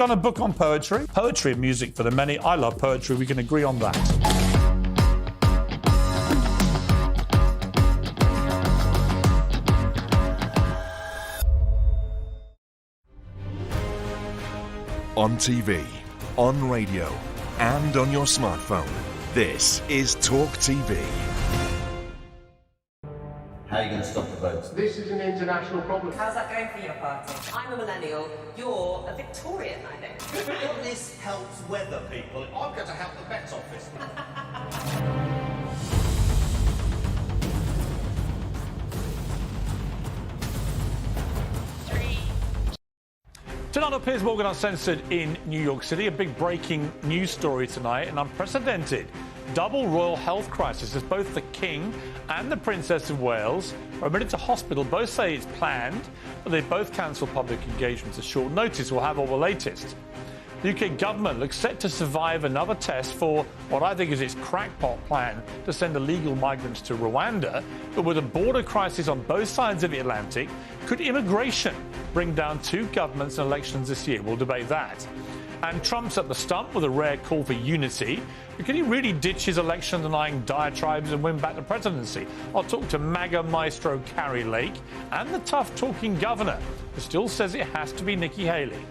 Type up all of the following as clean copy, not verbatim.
Done a book on poetry. Poetry and music for the many. I love poetry. We can agree on that. On TV, on radio, and on your smartphone. This is TalkTV. How are you going to stop the votes? This is an international problem. How's that going for your party? I'm a millennial, you're a Victorian, I think. This helps weather people. I'm going to help the Met Office. Tonight on Piers Morgan Uncensored in New York City, a big breaking news story tonight, an unprecedented double royal health crisis as both the King and the Princess of Wales are admitted to hospital. Both say it's planned, but they both cancel public engagements at short notice. We'll have all the latest. The UK government looks set to survive another test for what I think is its crackpot plan to send illegal migrants to Rwanda. But with a border crisis on both sides of the Atlantic, could immigration bring down two governments and elections this year? We'll debate that. And Trump's at the stump with a rare call for unity. But can he really ditch his election-denying diatribes and win back the presidency? I'll talk to MAGA maestro Carrie Lake and the tough-talking governor who still says it has to be Nikki Haley.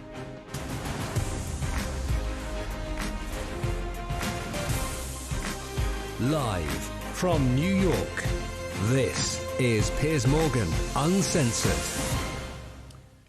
Live from New York, this is Piers Morgan Uncensored.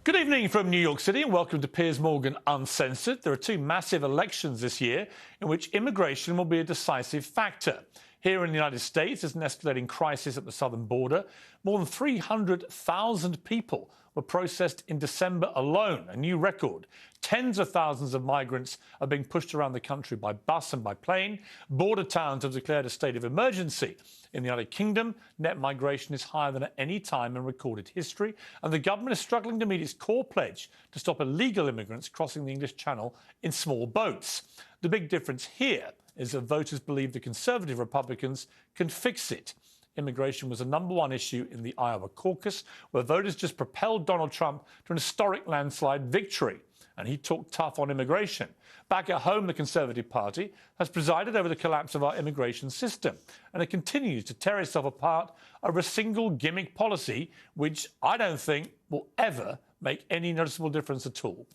Good evening from New York City and welcome to Piers Morgan Uncensored. There are two massive elections this year in which immigration will be a decisive factor. Here in the United States, there's an escalating crisis at the southern border. More than 300,000 people were processed in December alone, a new record. Tens of thousands of migrants are being pushed around the country by bus and by plane. Border towns have declared a state of emergency. In the United Kingdom, net migration is higher than at any time in recorded history, and the government is struggling to meet its core pledge to stop illegal immigrants crossing the English Channel in small boats. The big difference here is that voters believe the Conservative Republicans can fix it. Immigration was the #1 issue in the Iowa caucus, where voters just propelled Donald Trump to an historic landslide victory. And he talked tough on immigration. Back at home, the Conservative Party has presided over the collapse of our immigration system, and it continues to tear itself apart over a single gimmick policy, which I don't think will ever make any noticeable difference at all.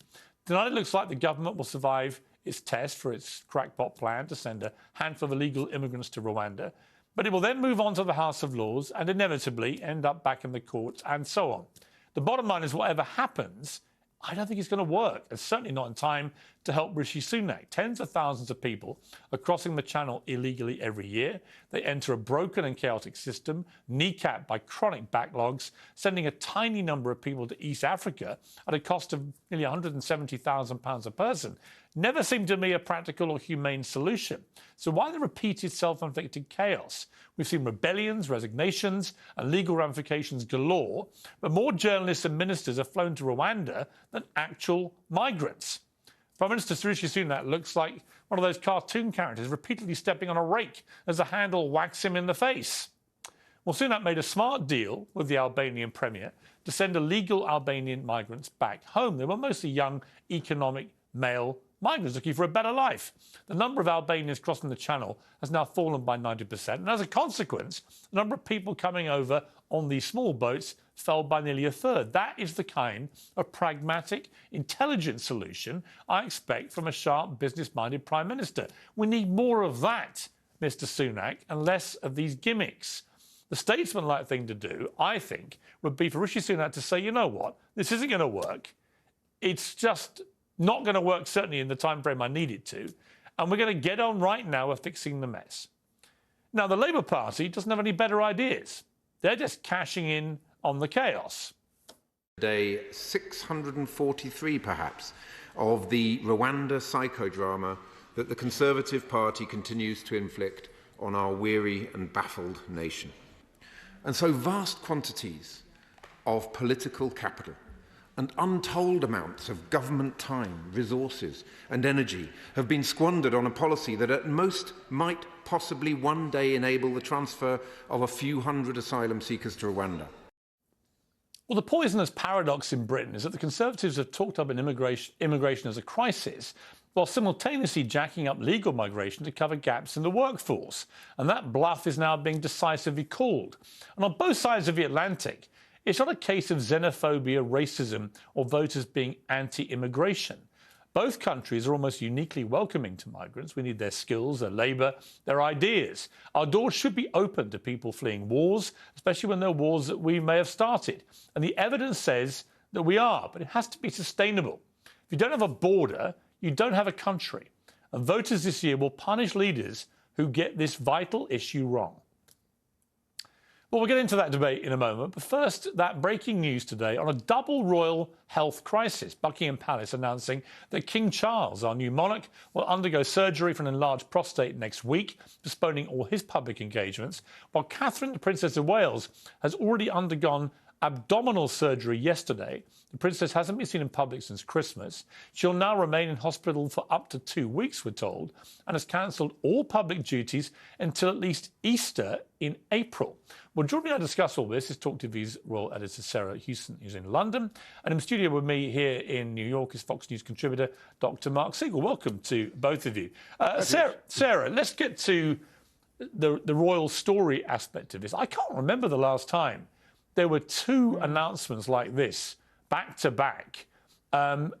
Tonight, it looks like the government will survive its test for its crackpot plan to send a handful of illegal immigrants to Rwanda, but it will then move on to the House of Lords and inevitably end up back in the courts and so on. The bottom line is whatever happens, I don't think it's going to work, and certainly not in time to help Rishi Sunak. Tens of thousands of people are crossing the channel illegally every year. They enter a broken and chaotic system, kneecapped by chronic backlogs, sending a tiny number of people to East Africa at a cost of nearly £170,000 a person. Never seemed to me a practical or humane solution. So why the repeated self-inflicted chaos? We've seen rebellions, resignations and legal ramifications galore, but more journalists and ministers have flown to Rwanda than actual migrants. Prime Minister Rishi Sunak looks like one of those cartoon characters repeatedly stepping on a rake as the handle whacks him in the face. Well, Sunak made a smart deal with the Albanian Premier to send illegal Albanian migrants back home. They were mostly young, economic, male migrants looking for a better life. The number of Albanians crossing the Channel has now fallen by 90%, and as a consequence, the number of people coming over on these small boats fell by nearly a third. That is the kind of pragmatic, intelligent solution I expect from a sharp, business-minded Prime Minister. We need more of that, Mr. Sunak, and less of these gimmicks. The statesman-like thing to do, I think, would be for Rishi Sunak to say, you know what, this isn't going to work. It's just not going to work, certainly in the time frame I need it to, and we're going to get on right now with fixing the mess. Now, the Labour Party doesn't have any better ideas. They're just cashing in on the chaos. Day 643, perhaps, of the Rwanda psychodrama that the Conservative Party continues to inflict on our weary and baffled nation. And so vast quantities of political capital and untold amounts of government time, resources and energy have been squandered on a policy that at most might possibly one day enable the transfer of a few hundred asylum seekers to Rwanda. Well, the poisonous paradox in Britain is that the Conservatives have talked up immigration as a crisis, while simultaneously jacking up legal migration to cover gaps in the workforce. And that bluff is now being decisively called. And on both sides of the Atlantic, it's not a case of xenophobia, racism, or voters being anti-immigration. Both countries are almost uniquely welcoming to migrants. We need their skills, their labour, their ideas. Our doors should be open to people fleeing wars, especially when they're wars that we may have started. And the evidence says that we are, but it has to be sustainable. If you don't have a border, you don't have a country. And voters this year will punish leaders who get this vital issue wrong. Well, we'll get into that debate in a moment. But first, that breaking news today on a double royal health crisis. Buckingham Palace announcing that King Charles, our new monarch, will undergo surgery for an enlarged prostate next week, postponing all his public engagements, while Catherine, the Princess of Wales, has already undergone abdominal surgery yesterday. The Princess hasn't been seen in public since Christmas. She'll now remain in hospital for up to 2 weeks, we're told, and has cancelled all public duties until at least Easter in April. Well, joining me to discuss all this is TalkTV's royal editor, Sarah Houston, who's in London. And in the studio with me here in New York is Fox News contributor, Dr. Mark Siegel. Welcome to both of you. Sarah, let's get to the royal story aspect of this. I can't remember the last time there were two announcements like this, back to back,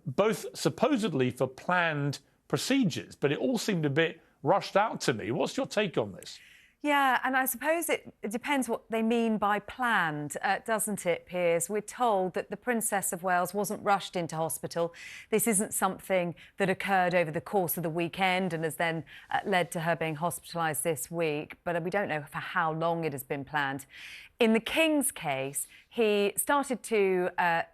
both supposedly for planned procedures, but it all seemed a bit rushed out to me. What's your take on this? Yeah, and I suppose it depends what they mean by planned, doesn't it, Piers? We're told that the Princess of Wales wasn't rushed into hospital. This isn't something that occurred over the course of the weekend and has then led to her being hospitalised this week, but we don't know for how long it has been planned. In the King's case, he started to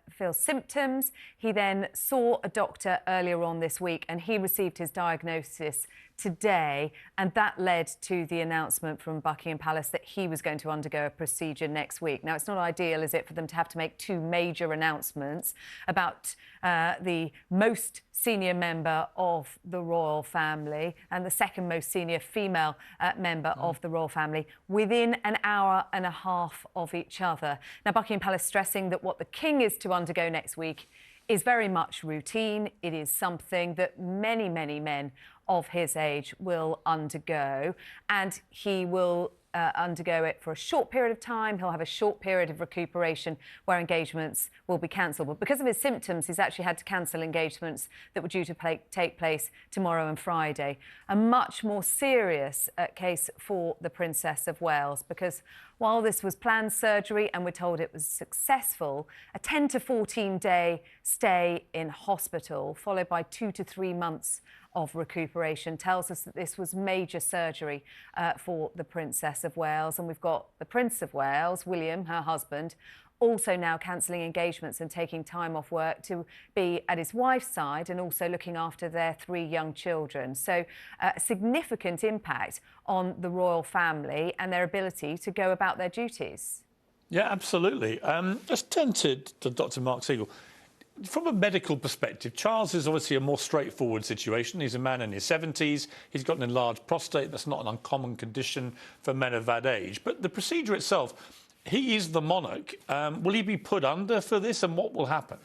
feel symptoms. He then saw a doctor earlier on this week and he received his diagnosis today, and that led to the announcement from Buckingham Palace that he was going to undergo a procedure next week. Now, it's not ideal, is it, for them to have to make two major announcements about the most senior member of the royal family and the second most senior female member of the royal family within an hour and a half of each other. Now, Buckingham Palace stressing that what the King is to undergo next week is very much routine. It is something that many, many men of his age will undergo, and he will undergo it for a short period of time. He'll have a short period of recuperation where engagements will be cancelled. But because of his symptoms, he's actually had to cancel engagements that were due to take place tomorrow and Friday. A much more serious case for the Princess of Wales, because while this was planned surgery and we're told it was successful, a 10 to 14-day stay in hospital, followed by 2 to 3 months of recuperation, tells us that this was major surgery for the Princess of Wales. And we've got the Prince of Wales, William, her husband, also now cancelling engagements and taking time off work to be at his wife's side and also looking after their 3 young children. So a significant impact on the royal family and their ability to go about their duties. Yeah, absolutely. Just turn to Dr. Mark Siegel. From a medical perspective, Charles is obviously a more straightforward situation. He's a man in his 70s. He's got an enlarged prostate. That's not an uncommon condition for men of that age. But the procedure itself, he is the monarch. Will he be put under for this, and what will happen?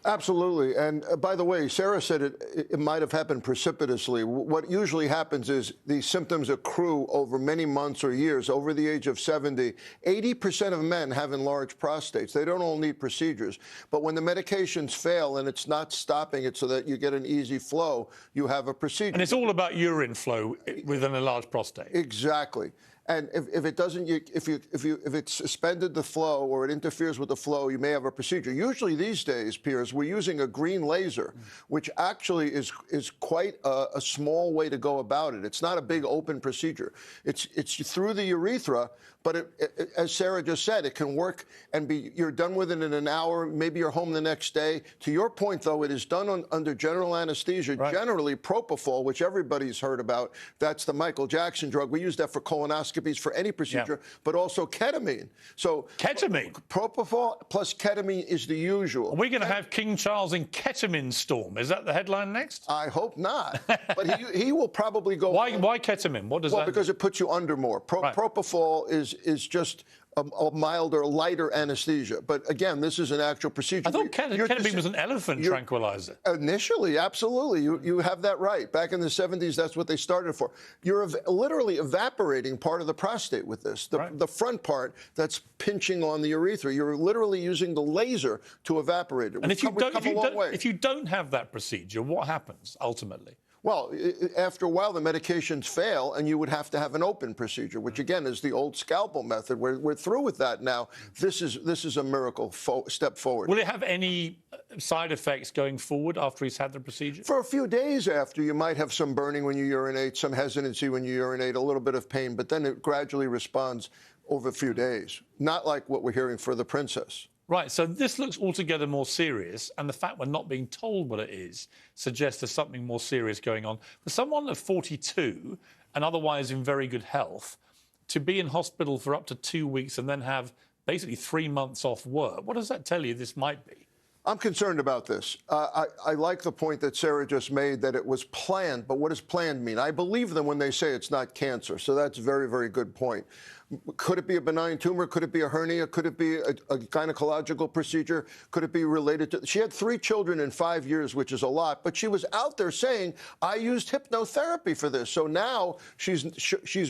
Absolutely. And by the way, Sarah said it might have happened precipitously. What usually happens is these symptoms accrue over many months or years. Over the age of 70, 80% of men have enlarged prostates. They don't all need procedures. But when the medications fail and it's not stopping it so that you get an easy flow, you have a procedure. And it's all about urine flow with an enlarged prostate. Exactly. And if it doesn't, if it's suspended the flow or it interferes with the flow, you may have a procedure. Usually these days, Piers, we're using a green laser, which actually is quite a small way to go about it. It's not a big open procedure. It's through the urethra, but as Sarah just said, it can work and you're done with it in an hour. Maybe you're home the next day. To your point, though, it is done under general anesthesia. Right. Generally, propofol, which everybody's heard about. That's the Michael Jackson drug. We use that for colonoscopies, for any procedure, but also ketamine. So ketamine, propofol plus ketamine is the usual. Are we going to have King Charles in ketamine storm? Is that the headline next? I hope not. But he will probably go. Why ketamine? What does that? Well, because it puts you under more. Propofol is just a milder, lighter anesthesia. But again, this is an actual procedure. I thought ketamine was an elephant tranquilizer. Initially, absolutely. You have that right. Back in the 70s, that's what they started for. You're literally evaporating part of the prostate with this, the front part that's pinching on the urethra. You're literally using the laser to evaporate it. And if you don't have that procedure, what happens ultimately? Well, after a while, the medications fail, and you would have to have an open procedure, which, again, is the old scalpel method. We're through with that now. This is a miracle step forward. Will it have any side effects going forward after he's had the procedure? For a few days after, you might have some burning when you urinate, some hesitancy when you urinate, a little bit of pain, but then it gradually responds over a few days, not like what we're hearing for the princess. Right, so this looks altogether more serious, and the fact we're not being told what it is suggests there's something more serious going on. For someone of 42 and otherwise in very good health, to be in hospital for up to 2 weeks and then have basically 3 months off work, what does that tell you this might be? I'm concerned about this. I like the point that Sarah just made, that it was planned, but what does planned mean? I believe them when they say it's not cancer, so that's a very, very good point. Could it be a benign tumor? Could it be a hernia? Could it be a gynecological procedure? Could it be related to... She had 3 children in 5 years, which is a lot, but she was out there saying, I used hypnotherapy for this. So now she's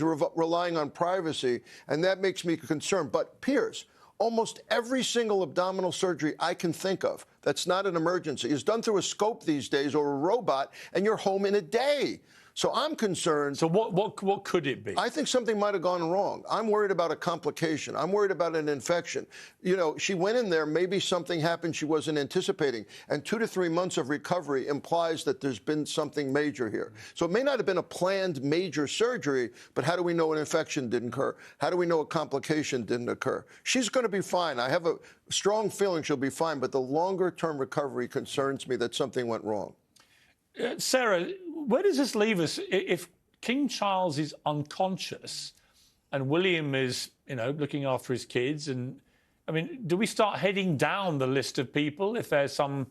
relying on privacy, and that makes me concerned. But Piers, almost every single abdominal surgery I can think of that's not an emergency is done through a scope these days or a robot, and you're home in a day. So I'm concerned. So what could it be? I think something might have gone wrong. I'm worried about a complication. I'm worried about an infection. You know, she went in there, maybe something happened she wasn't anticipating. And 2 to 3 months of recovery implies that there's been something major here. So it may not have been a planned major surgery, but how do we know an infection didn't occur? How do we know a complication didn't occur? She's going to be fine. I have a strong feeling she'll be fine, but the longer-term recovery concerns me that something went wrong. Sarah, where does this leave us if King Charles is unconscious and William is, you know, looking after his kids? And, I mean, do we start heading down the list of people if there's some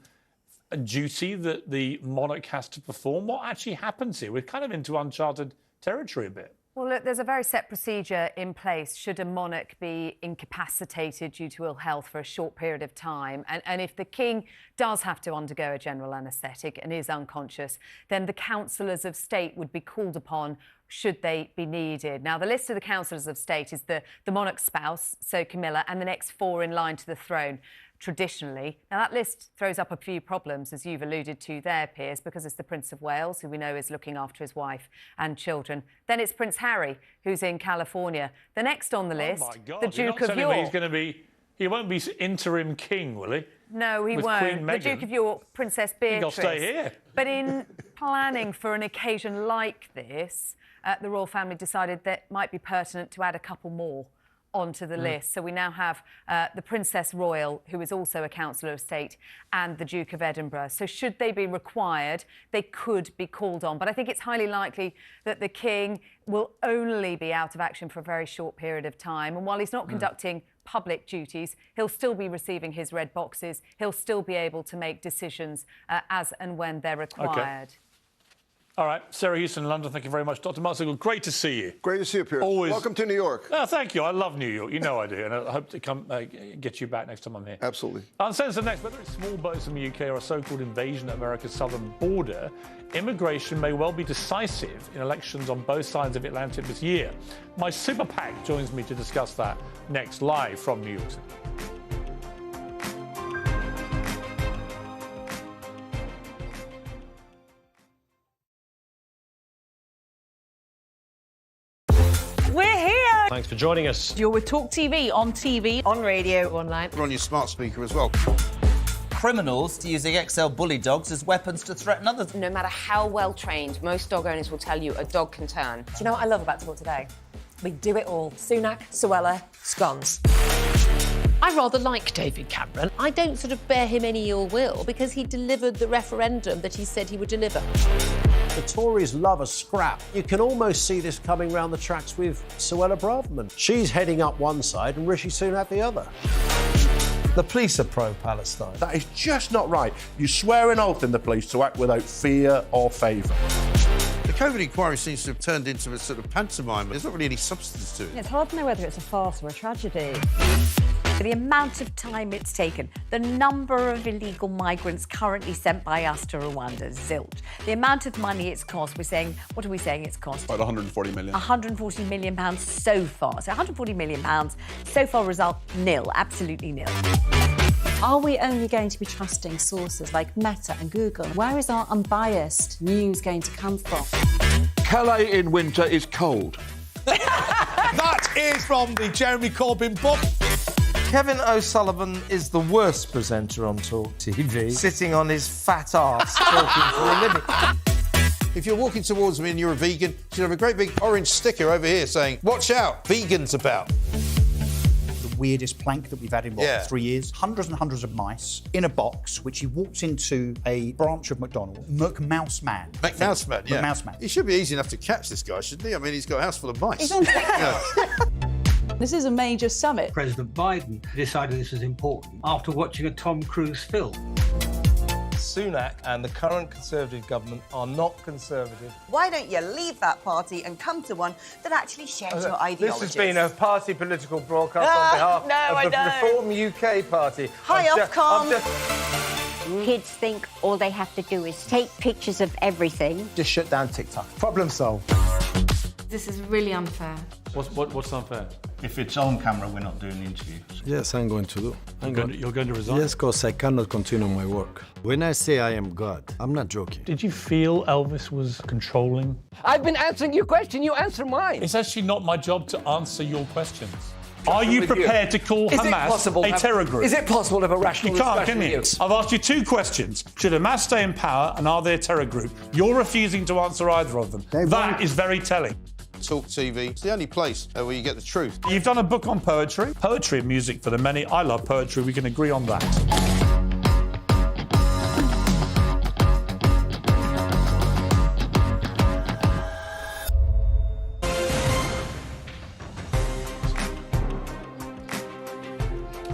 duty that the monarch has to perform? What actually happens here? We're kind of into uncharted territory a bit. Well, look, there's a very set procedure in place should a monarch be incapacitated due to ill health for a short period of time. And if the king does have to undergo a general anaesthetic and is unconscious, then the councillors of state would be called upon should they be needed. Now, the list of the councillors of state is the monarch's spouse, so Camilla, and the next 4 in line to the throne. Traditionally. Now, that list throws up a few problems, as you've alluded to there, Piers, because it's the Prince of Wales, who we know is looking after his wife and children. Then it's Prince Harry, who's in California. The next on the list, the Duke of York. He won't be interim king, will he? No, he won't. The Duke of York, Princess Beatrice. I'll stay here. But in planning for an occasion like this, the royal family decided that it might be pertinent to add a couple more onto the list. So we now have the Princess Royal, who is also a Councillor of State, and the Duke of Edinburgh. So should they be required, they could be called on. But I think it's highly likely that the King will only be out of action for a very short period of time. And while he's not conducting public duties, he'll still be receiving his red boxes. He'll still be able to make decisions as and when they're required. Okay. All right, Sarah Houston in London, thank you very much. Dr. Marsigal, great to see you. Great to see you, Piers. Always. Welcome to New York. Oh, thank you. I love New York. You know I do. And I hope to come get you back next time I'm here. Absolutely. Uncensored next. Whether it's small boats in the UK or a so-called invasion of America's southern border, immigration may well be decisive in elections on both sides of the Atlantic this year. My super PAC joins me to discuss that next, live from New York City. We're here. Thanks for joining us. You're with TalkTV, on TV, on radio, online. We're on your smart speaker as well. Criminals using XL bully dogs as weapons to threaten others. No matter how well trained, most dog owners will tell you a dog can turn. Do you know what I love about Talk Today? We do it all. Sunak, Suella, scones. I rather like David Cameron. I don't sort of bear him any ill will because he delivered the referendum that he said he would deliver. The Tories love a scrap. You can almost see this coming round the tracks with Suella Braverman. She's heading up one side and Rishi Sunak the other. The police are pro-Palestine. That is just not right. You swear an oath in the police to act without fear or favour. The COVID inquiry seems to have turned into a sort of pantomime. There's not really any substance to it. It's hard to know whether it's a farce or a tragedy. The amount of time it's taken, the number of illegal migrants currently sent by us to Rwanda, zilch. The amount of money it's cost, what are we saying it's cost? About 140 million. 140 million pounds so far. So 140 million pounds, so far result nil, absolutely nil. Are we only going to be trusting sources like Meta and Google? Where is our unbiased news going to come from? Calais in winter is cold. That is from the Jeremy Corbyn book. Kevin O'Sullivan is the worst presenter on TalkTV, sitting on his fat arse talking for a living. If you're walking towards me and you're a vegan, you should have a great big orange sticker over here saying, "Watch out, vegans about." The weirdest plank that we've had in, 3 years? Hundreds and hundreds of mice in a box, which he walks into a branch of McDonald's. McMouse Man. McMouse Man, yeah. McMouse Man. He should be easy enough to catch, this guy, shouldn't he? I mean, he's got a house full of mice. He's on This is a major summit. President Biden decided this was important after watching a Tom Cruise film. Sunak and the current Conservative government are not Conservative. Why don't you leave that party and come to one that actually shares your ideologies? This has been a party political broadcast on behalf of the Reform UK Party. Hi, Ofcom. Kids think all they have to do is take pictures of everything. Just shut down TikTok. Problem solved. This is really unfair. What's unfair? If it's on camera, we're not doing the interview. Yes, I'm going to do. You're going to resign? Yes, because I cannot continue my work. When I say I am God, I'm not joking. Did you feel Elvis was controlling? I've been answering your question, you answer mine. It's actually not my job to answer your questions. Are you prepared to call Hamas a terror group? Is it possible to have a rational discussion with you? I've asked you two questions. Should Hamas stay in power and are they a terror group? You're refusing to answer either of them. That is very telling. TalkTV. It's the only place where you get the truth. You've done a book on poetry. Poetry and music for the many. I love poetry. We can agree on that.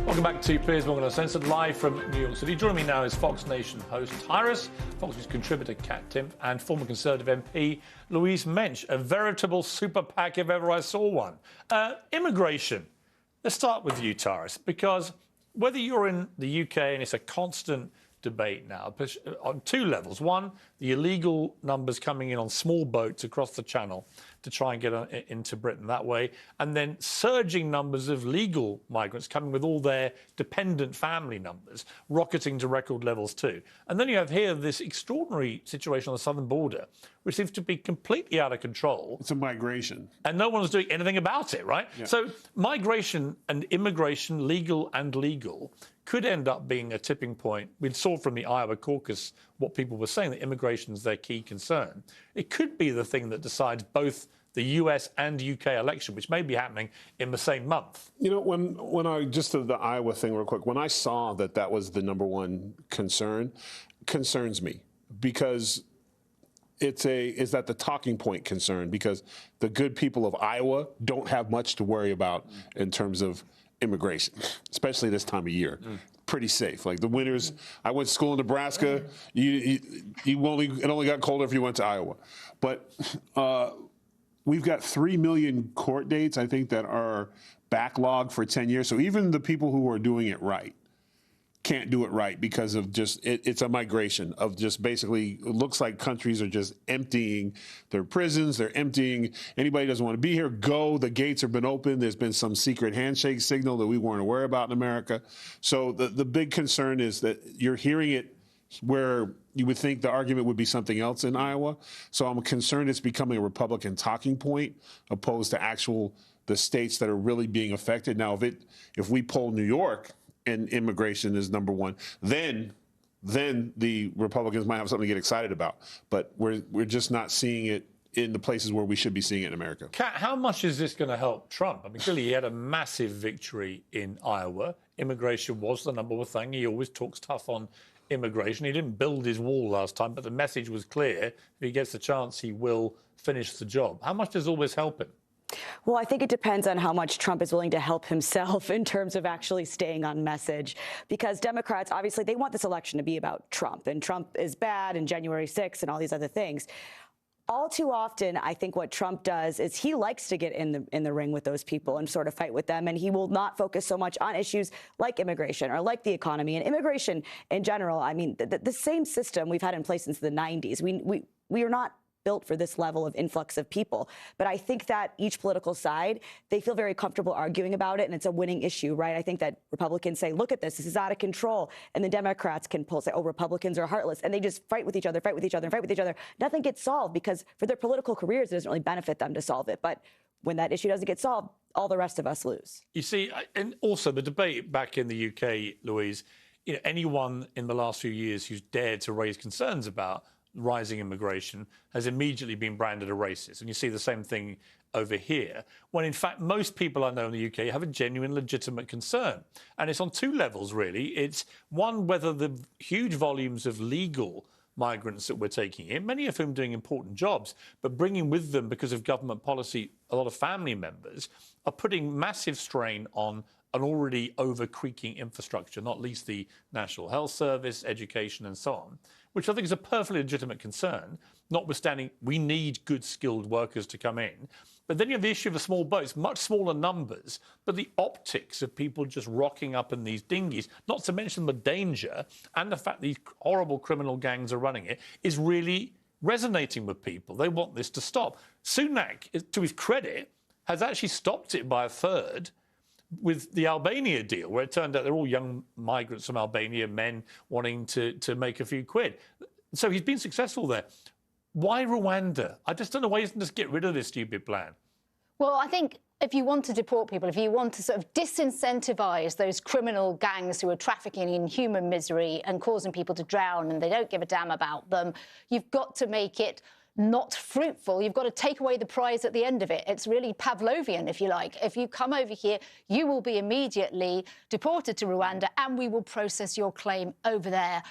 Welcome back to Piers Morgan Uncensored, live from New York City. Joining me now is Fox Nation host Tyrus, Fox News contributor Kat Tim, and former Conservative MP Louise Mensch. A veritable super PAC if ever I saw one. Immigration. Let's start with you, Tyrus, because whether you're in the UK, and it's a constant debate now on two levels. One, the illegal numbers coming in on small boats across the Channel to try and get into Britain that way, and then surging numbers of legal migrants coming with all their dependent family numbers, rocketing to record levels too. And then you have here this extraordinary situation on the southern border, which seems to be completely out of control. It's a migration. And no one's doing anything about it, right? Yeah. So migration and immigration, legal and legal, could end up being a tipping point. We saw from the Iowa caucus what people were saying, that immigration is their key concern. It could be the thing that decides both the US and UK election, which may be happening in the same month. You know, when I just the Iowa thing real quick, when I saw that was the number one concern, concerns me because is that the talking point concern, because the good people of Iowa don't have much to worry about in terms of immigration, especially this time of year. Pretty safe. Like the winters, I went to school in Nebraska. It only got colder if you went to Iowa. But we've got 3 million court dates, I think, that are backlogged for 10 years. So even the people who are doing it right can't do it right because of just, it's a migration of just basically, it looks like countries are just emptying their prisons. They're emptying, anybody who doesn't want to be here, go. The gates have been open. There's been some secret handshake signal that we weren't aware about in America. So the big concern is that you're hearing it where you would think the argument would be something else in Iowa. So I'm concerned it's becoming a Republican talking point opposed to the states that are really being affected. Now, if we poll New York, and immigration is number one, then the Republicans might have something to get excited about. But we're just not seeing it in the places where we should be seeing it in America. Kat, how much is this going to help Trump? I mean, clearly he had a massive victory in Iowa. Immigration was the number one thing. He always talks tough on immigration. He didn't build his wall last time, but the message was clear. If he gets the chance, he will finish the job. How much does all this help him? Well, I think it depends on how much Trump is willing to help himself in terms of actually staying on message. Because Democrats, obviously, they want this election to be about Trump. And Trump is bad and January 6th and all these other things. all too often, I think what Trump does is he likes to get in the ring with those people and sort of fight with them, and he will not focus so much on issues like immigration or like the economy and immigration in general. I mean, the same system we've had in place since the 90s. We are not built for this level of influx of people. But I think that each political side, they feel very comfortable arguing about it, and it's a winning issue, right? I think that Republicans say, look at this is out of control. And the Democrats can say, oh, Republicans are heartless. And they just fight with each other, fight with each other, and fight with each other. Nothing gets solved because for their political careers, it doesn't really benefit them to solve it. But when that issue doesn't get solved, all the rest of us lose. You see, and also the debate back in the UK, Louise, anyone in the last few years who's dared to raise concerns about rising immigration has immediately been branded a racist. And you see the same thing over here, when in fact most people I know in the UK have a genuine, legitimate concern. And it's on two levels, really. It's one, whether the huge volumes of legal migrants that we're taking in, many of whom doing important jobs, but bringing with them, because of government policy, a lot of family members, are putting massive strain on an already over-creaking infrastructure, not least the National Health Service, education and so on, which I think is a perfectly legitimate concern, notwithstanding we need good skilled workers to come in. But then you have the issue of the small boats, much smaller numbers, but the optics of people just rocking up in these dinghies, not to mention the danger and the fact these horrible criminal gangs are running it, is really resonating with people. They want this to stop. Sunak, to his credit, has actually stopped it by a third with the Albania deal, where it turned out they're all young migrants from Albania, men wanting to make a few quid. So he's been successful there. Why Rwanda? I just don't know why he doesn't just get rid of this stupid plan. Well, I think if you want to deport people, if you want to sort of disincentivise those criminal gangs who are trafficking in human misery and causing people to drown and they don't give a damn about them, you've got to make it not fruitful. You've got to take away the prize at the end of it. It's really Pavlovian, if you like. If you come over here, you will be immediately deported to Rwanda and we will process your claim over there.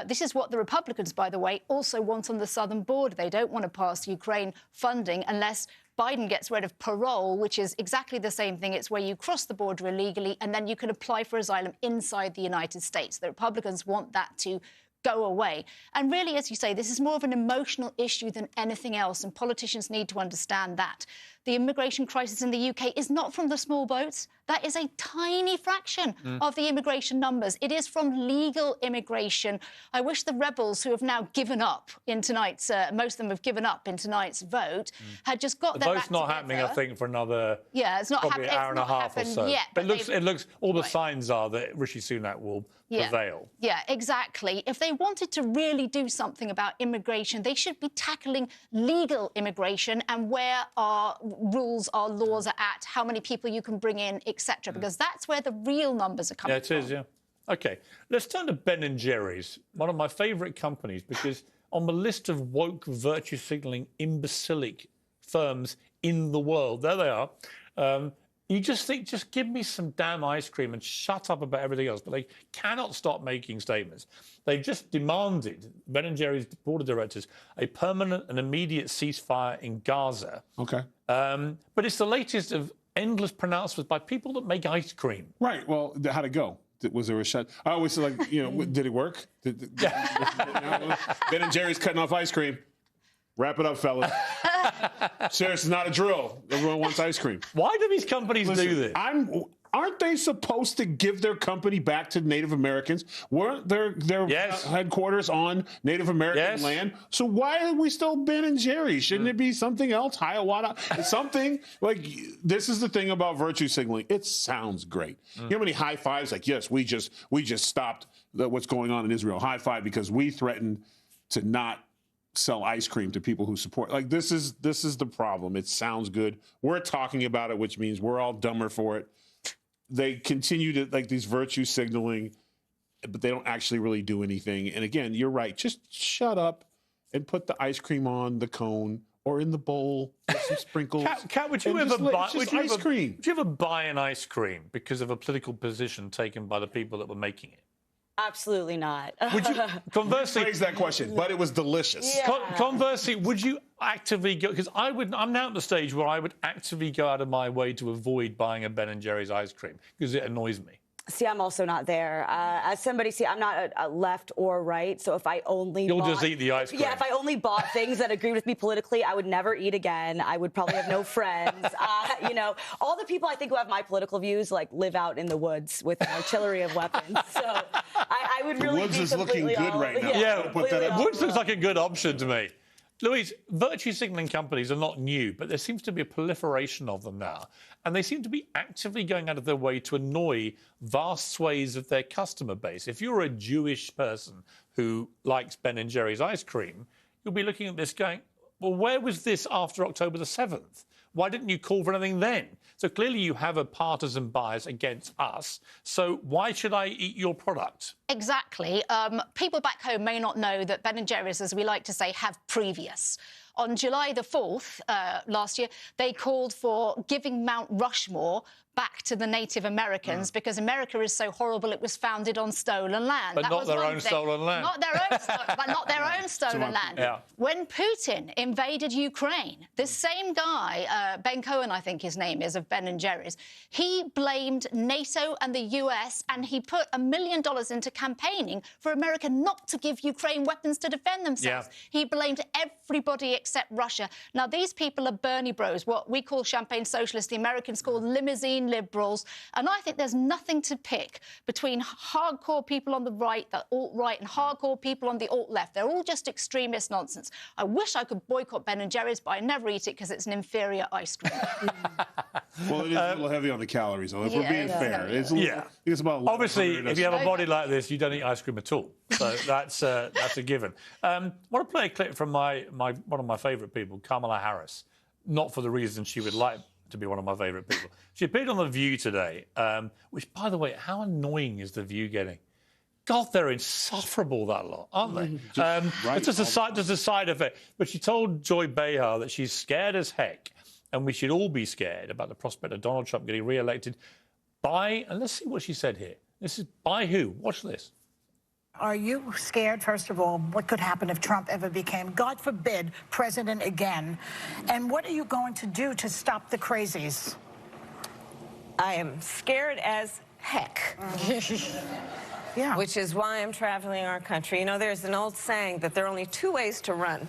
This is what the Republicans, by the way, also want on the southern border. They don't want to pass Ukraine funding unless Biden gets rid of parole, which is exactly the same thing. It's where you cross the border illegally and then you can apply for asylum inside the United States. The Republicans want that to go away. And really, as you say, this is more of an emotional issue than anything else, and politicians need to understand that. The immigration crisis in the UK is not from the small boats. That is a tiny fraction of the immigration numbers. It is from legal immigration. I wish the rebels who have now given up in tonight's, most of them have given up in tonight's vote, had just got their vote's not happening, I think, for another it's not probably an hour and a half or so. Yet, but it looks, all the signs are that Rishi Sunak will prevail. Yeah, exactly. If they wanted to really do something about immigration, they should be tackling legal immigration and where our rules, our laws are at, how many people you can bring in, etc., because that's where the real numbers are coming from. Yeah, it is, yeah. OK, let's turn to Ben & Jerry's, one of my favourite companies, because on the list of woke, virtue-signalling, imbecilic firms in the world, there they are, you just think, just give me some damn ice cream and shut up about everything else. But they cannot stop making statements. They've just demanded, Ben & Jerry's board of directors, a permanent and immediate ceasefire in Gaza. OK. But it's the latest of endless pronouncements by people that make ice cream. Right. Well, how'd it go? Was there a shut? I always say, like, did it work? Ben & Jerry's cutting off ice cream. Wrap it up, fellas. Serious is not a drill. Everyone wants ice cream. Why do these companies do this? Aren't they supposed to give their company back to Native Americans? Weren't their headquarters on Native American land? So why are we still Ben & Jerry's? Shouldn't it be something else? Hiawatha? Something like, this is the thing about virtue signaling. It sounds great. You know how many high fives? Like, yes, we just stopped what's going on in Israel. High five because we threatened to not sell ice cream to people who support. Like, this is the problem. It sounds good. We're talking about it, which means we're all dumber for it. They continue to, like, these virtue signaling, but they don't actually really do anything. And again, you're right. Just shut up and put the ice cream on the cone or in the bowl with some sprinkles. Kat, would you ever buy an ice cream because of a political position taken by the people that were making it? Absolutely not. Would you, conversely, phrase that question, but it was delicious. Yeah. Conversely, would you actively go? Because I'm now at the stage where I would actively go out of my way to avoid buying a Ben & Jerry's ice cream because it annoys me. See, I'm also not there. As somebody, I'm not a left or right, so if I only You'll just eat the ice cream. Yeah, if I only bought things that agreed with me politically, I would never eat again. I would probably have no friends. You know, all the people I think who have my political views like live out in the woods with an artillery of weapons. So I would really Woods be is looking good right now. Yeah, Woods looks like a good option to me. Louise, virtue signalling companies are not new, but there seems to be a proliferation of them now. And they seem to be actively going out of their way to annoy vast swathes of their customer base. If you're a Jewish person who likes Ben & Jerry's ice cream, you'll be looking at this going, well, where was this after October the 7th? Why didn't you call for anything then? So clearly you have a partisan bias against us. So why should I eat your product? Exactly. People back home may not know that Ben & Jerry's, as we like to say, have previous. On July the 4th last year, they called for giving Mount Rushmore back to the Native Americans because America is so horrible it was founded on stolen land. But that not was their one own thing. stolen land. Not their own, but not their own stolen land. Yeah. When Putin invaded Ukraine, this same guy, Ben Cohen, I think his name is, of Ben & Jerry's, he blamed NATO and the US and he put $1 million into campaigning for America not to give Ukraine weapons to defend themselves. Yeah. He blamed everybody except Russia. Now, these people are Bernie bros, what we call champagne socialists, the Americans call limousine liberals. And I think there's nothing to pick between hardcore people on the right, the alt-right, and hardcore people on the alt-left. They're all just extremist nonsense. I wish I could boycott Ben & Jerry's, but I never eat it because it's an inferior ice cream. Well, it is a little heavy on the calories, though, if we're being fair. It's about obviously, if you have a body like this, you don't eat ice cream at all. So that's a given. I want to play a clip from one of my favourite people, Kamala Harris. Not for the reason she would like to be one of my favourite people. She appeared on The View today, which, by the way, how annoying is The View getting? God, they're insufferable, that lot, aren't they? It's just a side effect. But she told Joy Behar that she's scared as heck, and we should all be scared about the prospect of Donald Trump getting re-elected by, and let's see what she said here. This is by who? Watch this. Are you scared, first of all, what could happen if Trump ever became, God forbid, president again? And what are you going to do to stop the crazies? I am scared as heck. Yeah. Which is why I'm traveling our country. You know, there's an old saying that there are only two ways to run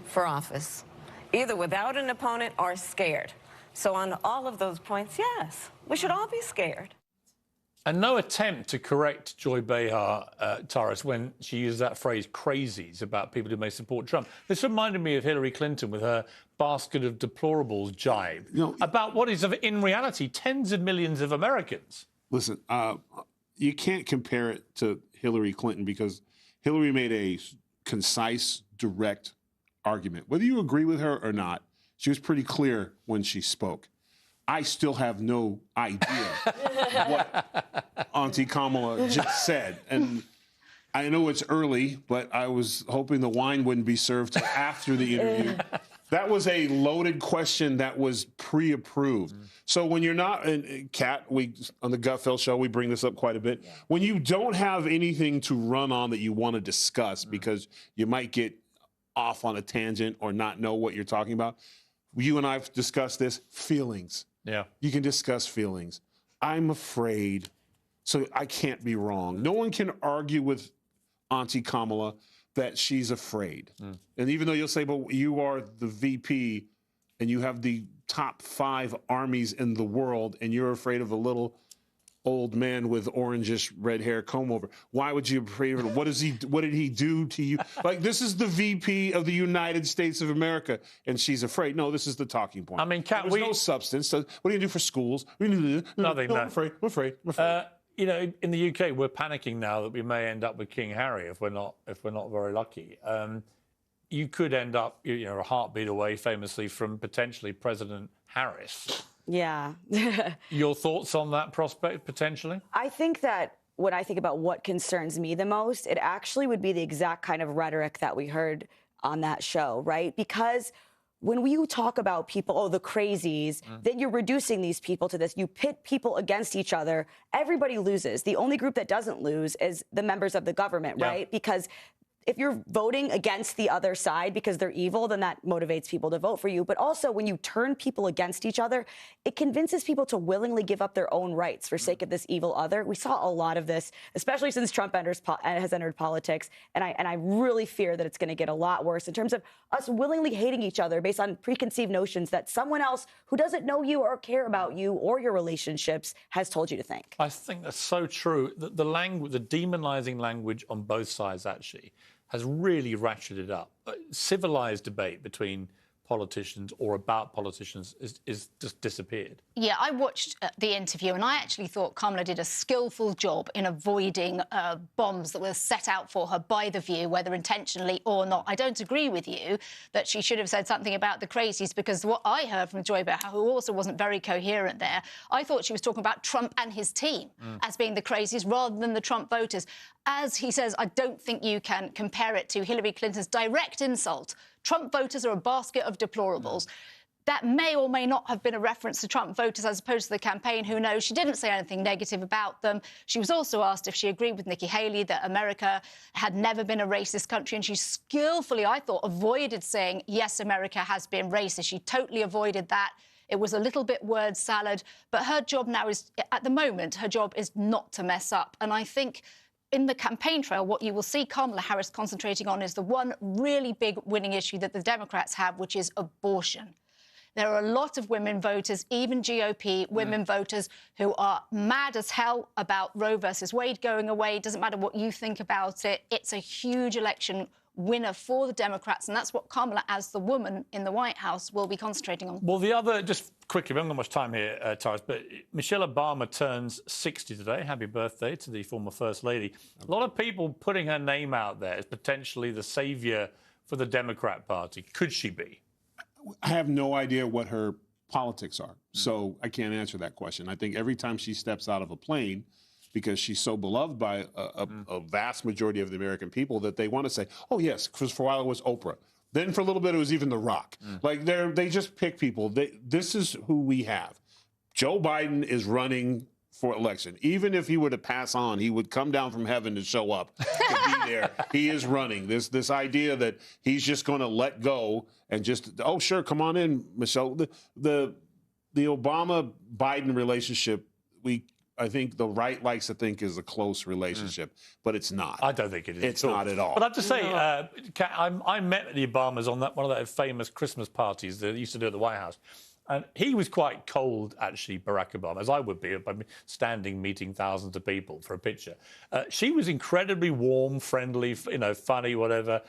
for office, either without an opponent or scared. So on all of those points, yes, we should all be scared. And no attempt to correct Joy Behar, Taras, when she used that phrase, crazies, about people who may support Trump. This reminded me of Hillary Clinton with her basket of deplorables jibe about what is, in reality, tens of millions of Americans. Listen, you can't compare it to Hillary Clinton because Hillary made a concise, direct argument. Whether you agree with her or not, she was pretty clear when she spoke. I still have no idea what Auntie Kamala just said. And I know it's early, but I was hoping the wine wouldn't be served till after the interview. That was a loaded question that was pre-approved. So when you're not, and Kat, on the Gutfeld show, we bring this up quite a bit. Yeah. When you don't have anything to run on that you want to discuss because you might get off on a tangent or not know what you're talking about, you and I have discussed this, feelings. Yeah. You can discuss feelings. I'm afraid, so I can't be wrong. No one can argue with Auntie Kamala that she's afraid. And even though you'll say, but you are the VP and you have the top 5 armies in the world and you're afraid of a little old man with orangish red hair comb over. Why would you be afraid of him? What did he do to you? Like, this is the VP of the United States of America, and she's afraid. No, this is the talking point. I mean, Kat, there's no substance. So what do you do for schools? Nothing. No, I'm afraid. I'm afraid. You know, in the UK, we're panicking now that we may end up with King Harry if we're not very lucky. You could end up, a heartbeat away, famously, from potentially President Harris. Yeah. Your thoughts on that prospect, potentially? I think that when I think about what concerns me the most, it actually would be the exact kind of rhetoric that we heard on that show, right? Because when you talk about people, the crazies, then you're reducing these people to this. You pit people against each other. Everybody loses. The only group that doesn't lose is the members of the government, right? Because if you're voting against the other side because they're evil, then that motivates people to vote for you. But also, when you turn people against each other, it convinces people to willingly give up their own rights for sake of this evil other. We saw a lot of this, especially since Trump has entered politics. And I really fear that it's going to get a lot worse in terms of us willingly hating each other based on preconceived notions that someone else who doesn't know you or care about you or your relationships has told you to think. I think that's so true. The language, the demonising language on both sides, actually, has really ratcheted up. Civilised debate between politicians or about politicians is just disappeared. Yeah, I watched the interview and I actually thought Kamala did a skillful job in avoiding bombs that were set out for her by The View, whether intentionally or not. I don't agree with you that she should have said something about the crazies, because what I heard from Joy Behar, who also wasn't very coherent there, I thought she was talking about Trump and his team as being the crazies rather than the Trump voters. As he says, I don't think you can compare it to Hillary Clinton's direct insult. Trump voters are a basket of deplorables. That may or may not have been a reference to Trump voters as opposed to the campaign. Who knows? She didn't say anything negative about them. She was also asked if she agreed with Nikki Haley that America had never been a racist country, and she skillfully, I thought, avoided saying, yes, America has been racist. She totally avoided that. It was a little bit word salad. But her job now is, at the moment, her job is not to mess up. And I think in the campaign trail, what you will see Kamala Harris concentrating on is the one really big winning issue that the Democrats have, which is abortion. There are a lot of women voters, even GOP women voters, who are mad as hell about Roe versus Wade going away. It doesn't matter what you think about it. It's a huge election winner for the Democrats, and that's what Kamala, as the woman in the White House, will be concentrating on. Well, the other, just quickly, we haven't got much time here, Tyrus, but Michelle Obama turns 60 today. Happy birthday to the former First Lady. A lot of people putting her name out there as potentially the saviour for the Democrat Party. Could she be? I have no idea what her politics are, so I can't answer that question. I think every time she steps out of a plane, because she's so beloved by a vast majority of the American people, that they want to say, oh, yes, because for a while it was Oprah. Then for a little bit it was even The Rock. Like, they just pick people. This is who we have. Joe Biden is running for election. Even if he were to pass on, he would come down from heaven to show up, to be there. He is running. This idea that he's just going to let go and just, oh, sure, come on in, Michelle. The Obama-Biden relationship, I think the right likes to think is a close relationship, but it's not. I don't think it is. It's not at all. But I have to say, I met the Obamas on one of those famous Christmas parties that they used to do at the White House. And he was quite cold, actually, Barack Obama, as I would be, by standing, meeting thousands of people for a picture. She was incredibly warm, friendly, funny, whatever.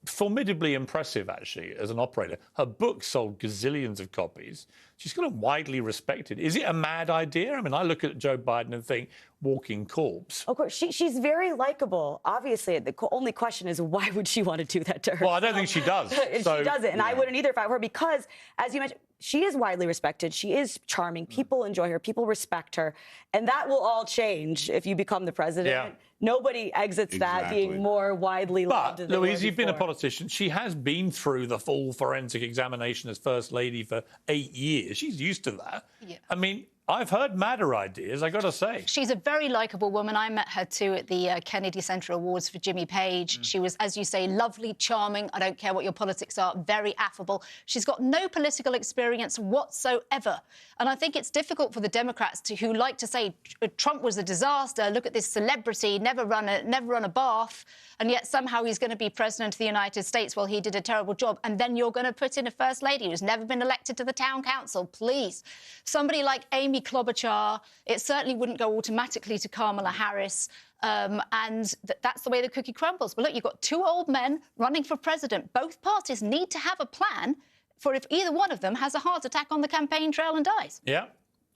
Formidably impressive, actually, as an operator. Her book sold gazillions of copies. She's kind of widely respected. Is it a mad idea? I mean, I look at Joe Biden and think, walking corpse. Of course, she's very likable. Obviously, the only question is, why would she want to do that to her? Well, I don't think she does. She doesn't, and I wouldn't either if I were her, because, as you mentioned, she is widely respected. She is charming. People enjoy her. People respect her. And that will all change if you become the president. Yeah. Nobody exits that being more widely loved. But, Louise, you've been a politician. She has been through the full forensic examination as First Lady for 8 years. She's used to that. Yeah. I mean, I've heard madder ideas, I got to say. She's a very likeable woman. I met her, too, at the Kennedy Center Awards for Jimmy Page. She was, as you say, lovely, charming. I don't care what your politics are, very affable. She's got no political experience whatsoever. And I think it's difficult for the Democrats who like to say Trump was a disaster, look at this celebrity, never run a bath, and yet somehow he's going to be president of the United States. Well, he did a terrible job. And then you're going to put in a First Lady who's never been elected to the town council. Please. Somebody like Amy Klobuchar, it certainly wouldn't go automatically to Kamala Harris. And that's the way the cookie crumbles. But look, you've got two old men running for president. Both parties need to have a plan for if either one of them has a heart attack on the campaign trail and dies. Yeah,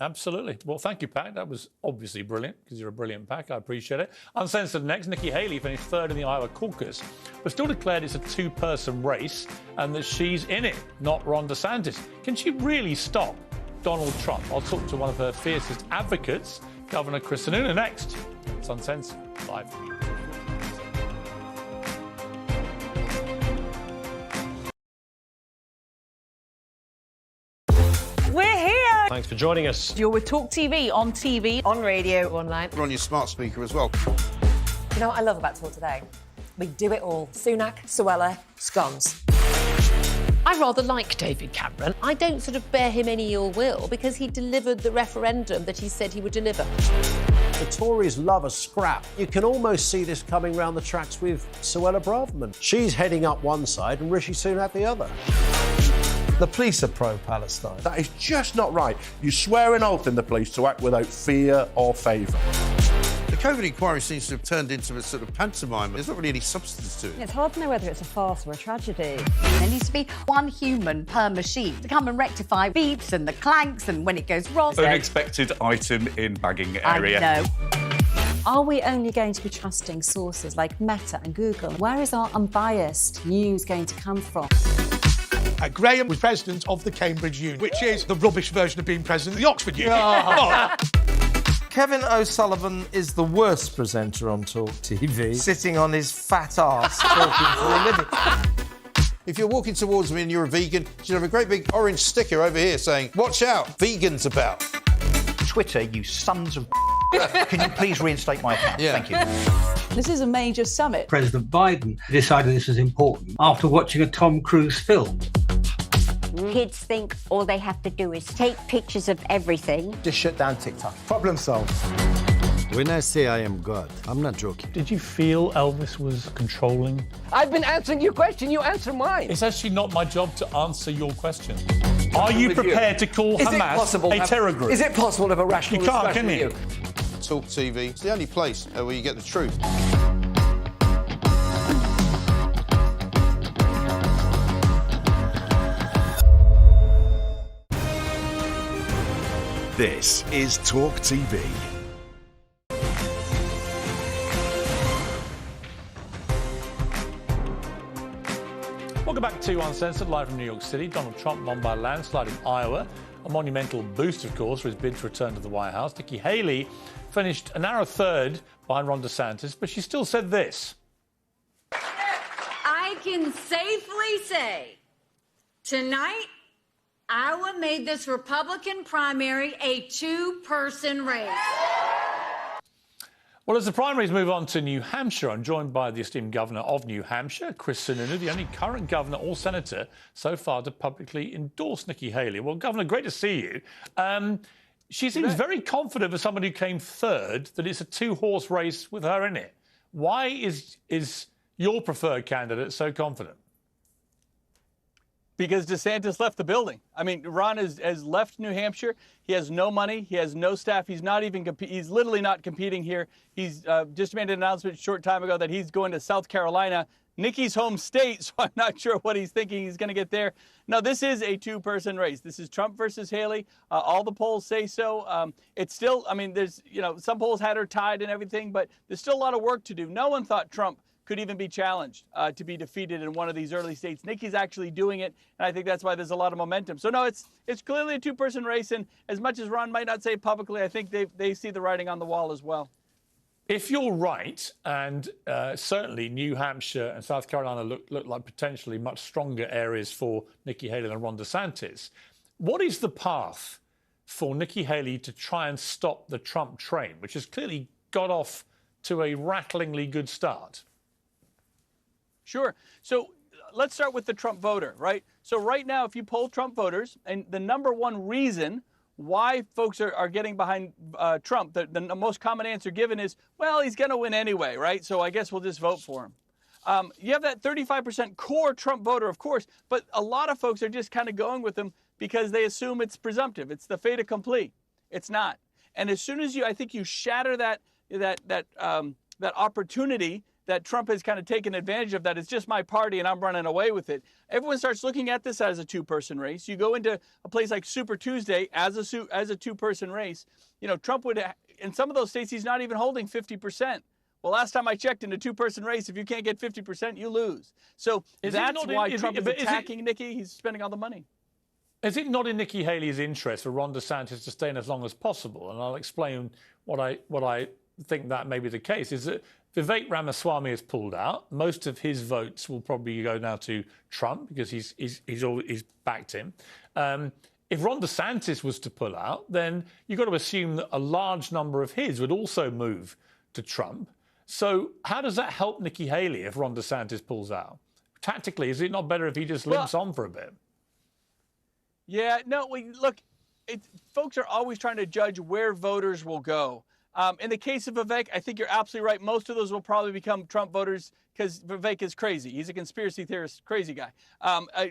absolutely. Well, thank you, Pat. That was obviously brilliant, because you're a brilliant Pac. I appreciate it. Uncensored next. Nikki Haley finished third in the Iowa caucus, but still declared it's a two-person race and that she's in it, not Ron DeSantis. Can she really stop Donald Trump? I'll talk to one of her fiercest advocates, Governor Chris Sununu, next. It's Uncensored live. We're here. Thanks for joining us. You're with TalkTV, on TV, on radio, online. We're on your smart speaker as well. You know what I love about Talk Today? We do it all. Sunak, Suella, scones. I rather like David Cameron. I don't sort of bear him any ill will because he delivered the referendum that he said he would deliver. The Tories love a scrap. You can almost see this coming round the tracks with Suella Braverman. She's heading up one side and Rishi Sunak the other. The police are pro-Palestine. That is just not right. You swear an oath in the police to act without fear or favour. The COVID inquiry seems to have turned into a sort of pantomime. There's not really any substance to it. It's hard to know whether it's a farce or a tragedy. There needs to be one human per machine to come and rectify beeps and the clanks and when it goes wrong. Unexpected item in bagging area. I know. Are we only going to be trusting sources like Meta and Google? Where is our unbiased news going to come from? Graham was president of the Cambridge Union, which is the rubbish version of being president of the Oxford Union. Kevin O'Sullivan is the worst presenter on TalkTV, sitting on his fat arse talking for a living. If you're walking towards me and you're a vegan, you should have a great big orange sticker over here saying, "Watch out, vegans about." Twitter, you sons of Can you please reinstate my account? Yeah. Thank you. This is a major summit. President Biden decided this was important after watching a Tom Cruise film. Kids think all they have to do is take pictures of everything. Just shut down TikTok. Problem solved. When I say I am God, I'm not joking. Did you feel Elvis was controlling? I've been answering your question, you answer mine. It's actually not my job to answer your question. Are you prepared to call Hamas a terror group? Is it possible to have a rational discussion with you? TalkTV, it's the only place where you get the truth. This is TalkTV. Welcome back to Uncensored, live from New York City. Donald Trump won by a landslide in Iowa. A monumental boost, of course, for his bid to return to the White House. Nikki Haley finished a narrow third behind Ron DeSantis, but she still said this. I can safely say tonight, Iowa made this Republican primary a two-person race. Well, as the primaries move on to New Hampshire, I'm joined by the esteemed governor of New Hampshire, Chris Sununu, the only current governor or senator so far to publicly endorse Nikki Haley. Well, Governor, great to see you. She seems very confident for someone who came third that it's a two-horse race with her in it. Why is your preferred candidate so confident? Because DeSantis left the building. I mean, Ron has left New Hampshire. He has no money. He has no staff. He's not even he's literally not competing here. He's just made an announcement a short time ago that he's going to South Carolina, Nikki's home state, so I'm not sure what he's thinking he's going to get there. No, this is a two-person race. This is Trump versus Haley. All the polls say so. It's still, I mean, there's, some polls had her tied and everything, but there's still a lot of work to do. No one thought Trump could even be challenged to be defeated in one of these early states. Nikki's actually doing it, and I think that's why there's a lot of momentum. So, no, it's clearly a two-person race, and as much as Ron might not say publicly, I think they see the writing on the wall as well. If you're right, and certainly New Hampshire and South Carolina look like potentially much stronger areas for Nikki Haley than Ron DeSantis, what is the path for Nikki Haley to try and stop the Trump train, which has clearly got off to a rattlingly good start? Sure. So let's start with the Trump voter, right? So right now, if you poll Trump voters, and the number one reason why folks are getting behind Trump, the most common answer given is, well, he's going to win anyway, right? So I guess we'll just vote for him. You have that 35% core Trump voter, of course, but a lot of folks are just kind of going with him because they assume it's presumptive. It's the fait accompli. It's not. And as soon as I think you shatter that opportunity that Trump has kind of taken advantage of, that it's just my party and I'm running away with it. Everyone starts looking at this as a two-person race. You go into a place like Super Tuesday as a two-person race. Trump would, in some of those states, he's not even holding 50%. Well, last time I checked, in a two-person race, if you can't get 50%, you lose. So that's why Trump is attacking Nikki. He's spending all the money. Is it not in Nikki Haley's interest for Ron DeSantis to stay in as long as possible? And I'll explain what I think that may be the case. Is that Vivek Ramaswamy has pulled out. Most of his votes will probably go now to Trump because he's backed him. If Ron DeSantis was to pull out, then you've got to assume that a large number of his would also move to Trump. So how does that help Nikki Haley if Ron DeSantis pulls out? Tactically, is it not better if he just limps on for a bit? Yeah, no, look, folks are always trying to judge where voters will go. In the case of Vivek, I think you're absolutely right. Most of those will probably become Trump voters because Vivek is crazy. He's a conspiracy theorist, crazy guy.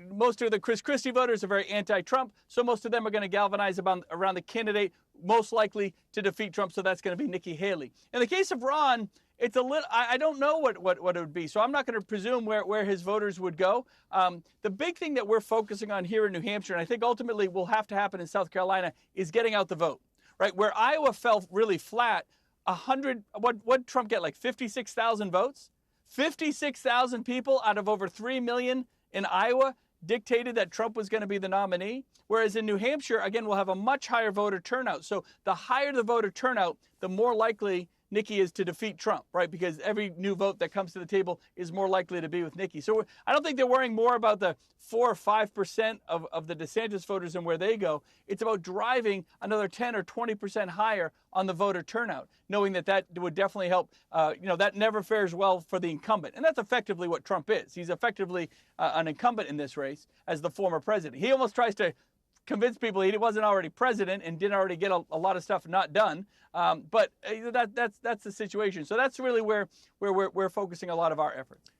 Most of the Chris Christie voters are very anti-Trump, so most of them are going to galvanize around the candidate most likely to defeat Trump, so that's going to be Nikki Haley. In the case of Ron, it's a little, I don't know what it would be, so I'm not going to presume where his voters would go. The big thing that we're focusing on here in New Hampshire, and I think ultimately will have to happen in South Carolina, is getting out the vote, right? Where Iowa fell really flat, what Trump get, like 56,000 votes? 56,000 people out of over 3 million in Iowa dictated that Trump was going to be the nominee. Whereas in New Hampshire, again, we'll have a much higher voter turnout. So the higher the voter turnout, the more likely Nikki is to defeat Trump, right? Because every new vote that comes to the table is more likely to be with Nikki. So I don't think they're worrying more about the 4 or 5% of the DeSantis voters and where they go. It's about driving another 10 or 20% higher on the voter turnout, knowing that would definitely help. That never fares well for the incumbent. And that's effectively what Trump is. He's effectively an incumbent in this race as the former president. He almost tries to convince people he wasn't already president and didn't already get a lot of stuff not done. But that's the situation. So that's really where we're focusing a lot of our efforts.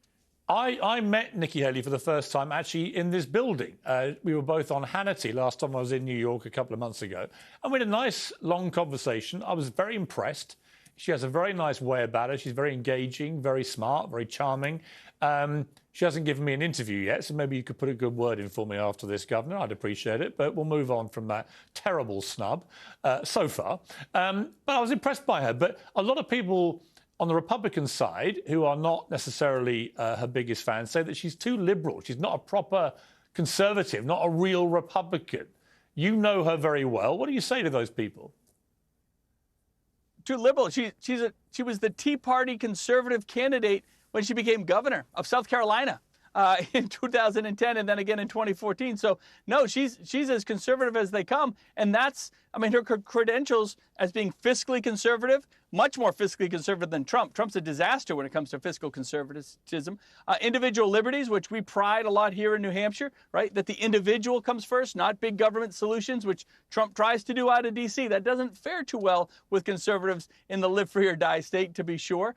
I met Nikki Haley for the first time actually in this building. We were both on Hannity last time I was in New York a couple of months ago. And we had a nice, long conversation. I was very impressed. She has a very nice way about her. She's very engaging, very smart, very charming. She hasn't given me an interview yet, so maybe you could put a good word in for me after this, Governor. I'd appreciate it, but we'll move on from that terrible snub so far. But I was impressed by her. But a lot of people on the Republican side, who are not necessarily her biggest fans, say that she's too liberal. She's not a proper conservative, not a real Republican. You know her very well. What do you say to those people? Too liberal. She was the Tea Party conservative candidate when she became governor of South Carolina in 2010 and then again in 2014. So, no, she's as conservative as they come. And that's, I mean, her credentials as being fiscally conservative, much more fiscally conservative than Trump. Trump's a disaster when it comes to fiscal conservatism. Individual liberties, which we pride a lot here in New Hampshire, right? That the individual comes first, not big government solutions, which Trump tries to do out of D.C. That doesn't fare too well with conservatives in the live free or die state, to be sure.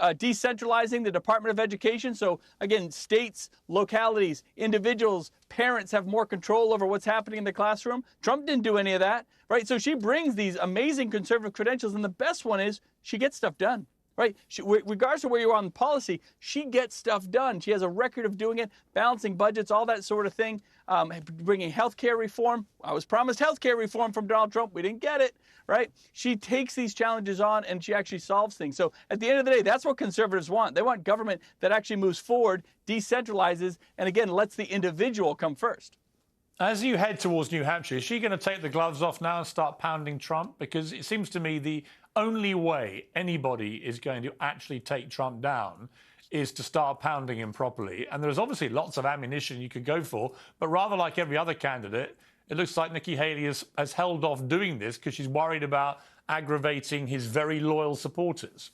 Decentralizing the Department of Education. So, again, states, localities, individuals, parents have more control over what's happening in the classroom. Trump didn't do any of that, right? So she brings these amazing conservative credentials. And the best one is she gets stuff done, right? Regardless of where you are on policy, she gets stuff done. She has a record of doing it, balancing budgets, all that sort of thing, bringing health care reform. I was promised health care reform from Donald Trump. We didn't get it, right? She takes these challenges on and she actually solves things. So at the end of the day, that's what conservatives want. They want government that actually moves forward, decentralizes, and again, lets the individual come first. As you head towards New Hampshire, is she going to take the gloves off now and start pounding Trump? Because it seems to me the only way anybody is going to actually take Trump down is to start pounding him properly. And there's obviously lots of ammunition you could go for, but rather like every other candidate, it looks like Nikki Haley has held off doing this because she's worried about aggravating his very loyal supporters.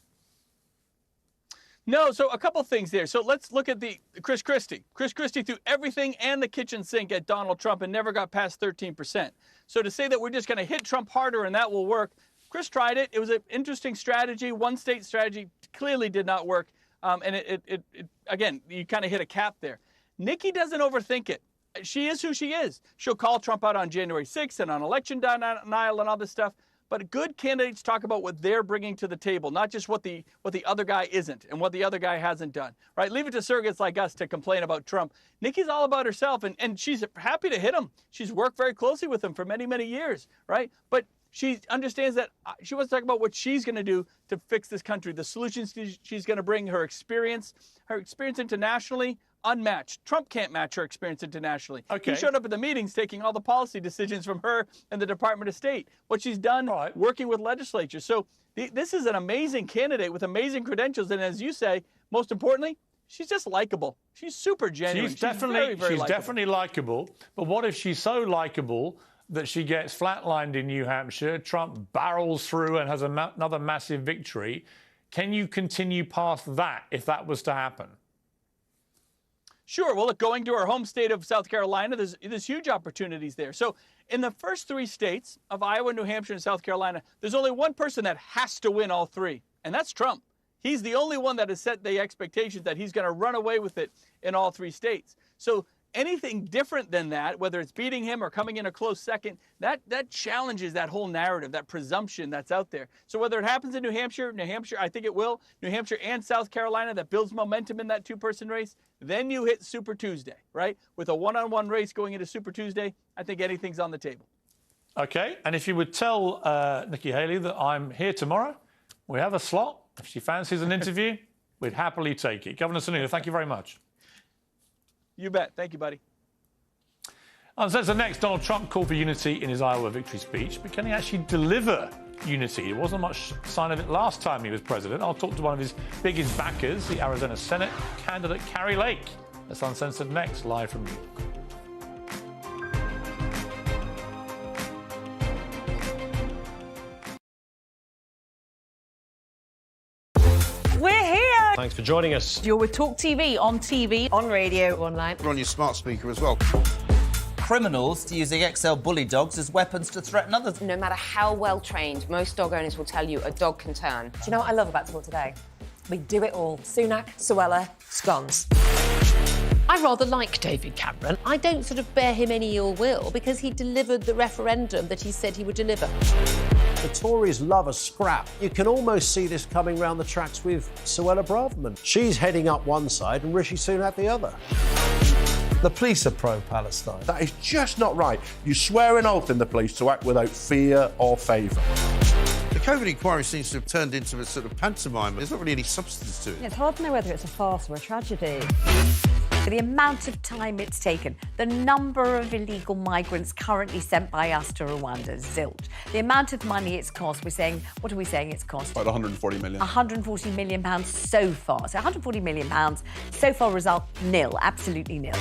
No, so a couple things there. So let's look at the Chris Christie. Chris Christie threw everything and the kitchen sink at Donald Trump and never got past 13%. So to say that we're just going to hit Trump harder and that will work, Chris tried it. It was an interesting strategy. One state strategy clearly did not work. And it again, you kind of hit a cap there. Nikki doesn't overthink it. She is who she is. She'll call Trump out on January 6th and on election denial and all this stuff. But good candidates talk about what they're bringing to the table, not just what the other guy isn't and what the other guy hasn't done, right? Leave it to surrogates like us to complain about Trump. Nikki's all about herself, and she's happy to hit him. She's worked very closely with him for many, many years, right? But she understands that she wants to talk about what she's going to do to fix this country, the solutions she's going to bring, her experience internationally, unmatched. Trump can't match her experience internationally. Okay. He showed up at the meetings taking all the policy decisions from her and the Department of State. What she's done working with legislatures. So this is an amazing candidate with amazing credentials. And as you say, most importantly, she's just likable. She's super genuine. She's definitely likable. But what if she's so likable that she gets flatlined in New Hampshire, Trump barrels through and has another massive victory? Can you continue past that if that was to happen? Sure. Well, look, going to our home state of South Carolina, there's huge opportunities there. So in the first 3 states of Iowa, New Hampshire, and South Carolina, there's only one person that has to win all 3, and that's Trump. He's the only one that has set the expectations that he's going to run away with it in all 3 states. So anything different than that, whether it's beating him or coming in a close second, that challenges that whole narrative, that presumption that's out there. So whether it happens in New Hampshire, I think it will, New Hampshire and South Carolina, that builds momentum in that 2-person race, then you hit Super Tuesday, right? With a one-on-one race going into Super Tuesday, I think anything's on the table. OK, and if you would tell Nikki Haley that I'm here tomorrow, we have a slot. If she fancies an interview, we'd happily take it. Governor Sununu, thank you very much. You bet. Thank you, buddy. Uncensored next, Donald Trump called for unity in his Iowa victory speech, but can he actually deliver unity? There wasn't much sign of it last time he was president. I'll talk to one of his biggest backers, the Arizona Senate candidate, Kari Lake. That's Uncensored next, live from New York. We're here! Thanks for joining us. You're with TalkTV, on TV, on radio, online. We're on your smart speaker as well. Criminals using XL bully dogs as weapons to threaten others. No matter how well trained, most dog owners will tell you a dog can turn. Do you know what I love about Talk Today? We do it all. Sunak, Suella, scones. I rather like David Cameron. I don't sort of bear him any ill will because he delivered the referendum that he said he would deliver. The Tories love a scrap. You can almost see this coming round the tracks with Suella Braverman. She's heading up one side and Rishi Sunak the other. The police are pro-Palestine. That is just not right. You swear an oath in the police to act without fear or favour. The COVID inquiry seems to have turned into a sort of pantomime. There's not really any substance to it. It's hard to know whether it's a farce or a tragedy. The amount of time it's taken, the number of illegal migrants currently sent by us to Rwanda, zilch. The amount of money it's cost, what are we saying it's cost? About 140 million. £140 million so far. So £140 million, so far result nil, absolutely nil.